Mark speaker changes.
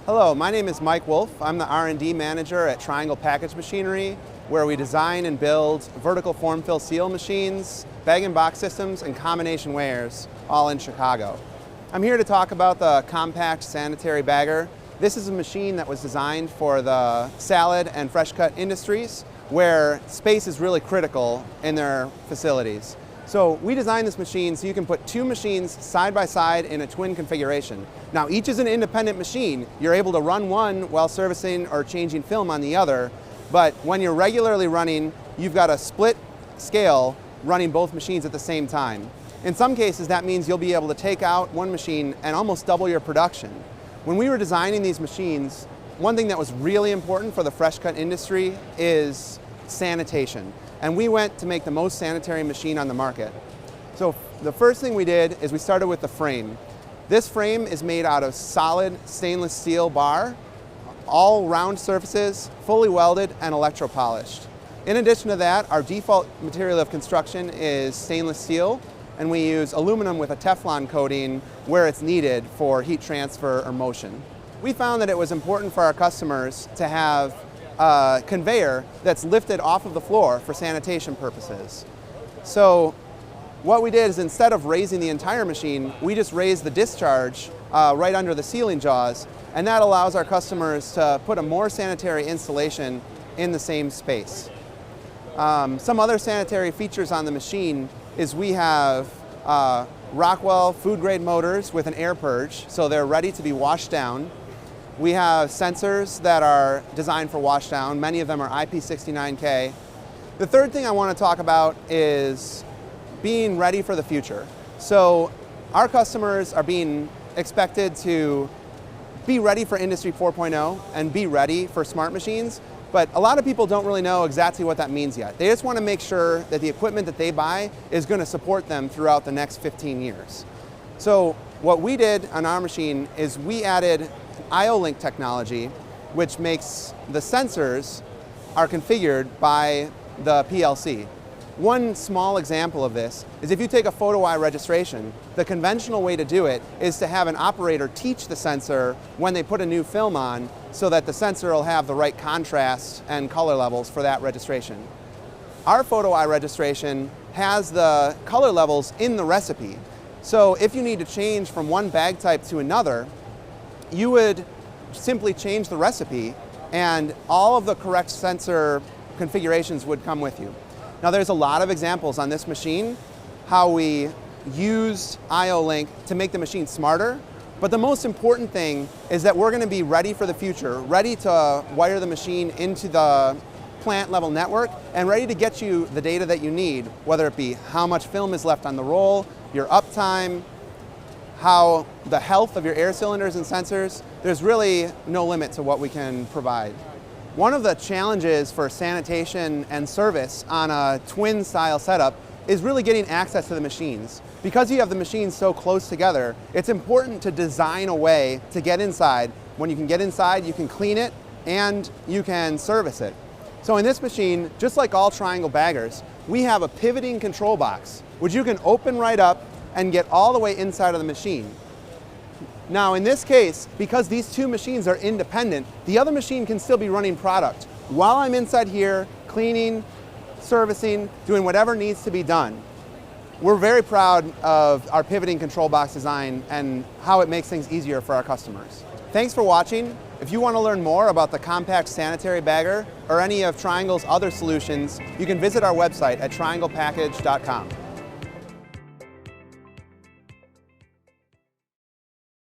Speaker 1: Hello, my name is Mike Wolf. I'm the R&D manager at Triangle Package Machinery, where we design and build vertical form fill seal machines, bag and box systems, and combination weighers, all in Chicago. I'm here to talk about the compact sanitary bagger. This is a machine that was designed for the salad and fresh cut industries, where space is really critical in their facilities. So we designed this machine so you can put two machines side by side in a twin configuration. Now each is an independent machine. You're able to run one while servicing or changing film on the other, but when you're regularly running, you've got a split scale running both machines at the same time. In some cases that means you'll be able to take out one machine and almost double your production. When we were designing these machines, one thing that was really important for the fresh cut industry is sanitation. And we went to make the most sanitary machine on the market. So the first thing we did is we started with the frame. This frame is made out of solid stainless steel bar, all round surfaces, fully welded and electropolished. In addition to that, our default material of construction is stainless steel, and we use aluminum with a Teflon coating where it's needed for heat transfer or motion. We found that it was important for our customers to have a conveyor that's lifted off of the floor for sanitation purposes. So what we did is, instead of raising the entire machine, we just raised the discharge right under the ceiling jaws, and that allows our customers to put a more sanitary installation in the same space. Some other sanitary features on the machine is we have Rockwell food grade motors with an air purge, so they're ready to be washed down. We have sensors that are designed for washdown. Many of them are IP69K. The third thing I want to talk about is being ready for the future. So our customers are being expected to be ready for Industry 4.0 and be ready for smart machines, but a lot of people don't really know exactly what that means yet. They just want to make sure that the equipment that they buy is going to support them throughout the next 15 years. So what we did on our machine is we added IO-Link technology, which makes the sensors are configured by the PLC. One small example of this is if you take a photo eye registration, the conventional way to do it is to have an operator teach the sensor when they put a new film on so that the sensor will have the right contrast and color levels for that registration. Our photo eye registration has the color levels in the recipe. So if you need to change from one bag type to another, you would simply change the recipe and all of the correct sensor configurations would come with you. Now there's a lot of examples on this machine how we used IO-Link to make the machine smarter, but the most important thing is that we're going to be ready for the future, ready to wire the machine into the plant level network and ready to get you the data that you need, whether it be how much film is left on the roll, your uptime, how the health of your air cylinders and sensors. There's really no limit to what we can provide. One of the challenges for sanitation and service on a twin style setup is really getting access to the machines. Because you have the machines so close together, it's important to design a way to get inside. When you can get inside, you can clean it and you can service it. So in this machine, just like all Triangle baggers, we have a pivoting control box, which you can open right up and get all the way inside of the machine. Now in this case, because these two machines are independent, the other machine can still be running product while I'm inside here cleaning, servicing, doing whatever needs to be done. We're very proud of our pivoting control box design and how it makes things easier for our customers. Thanks for watching. If you want to learn more about the compact sanitary bagger or any of Triangle's other solutions, you can visit our website at trianglepackage.com.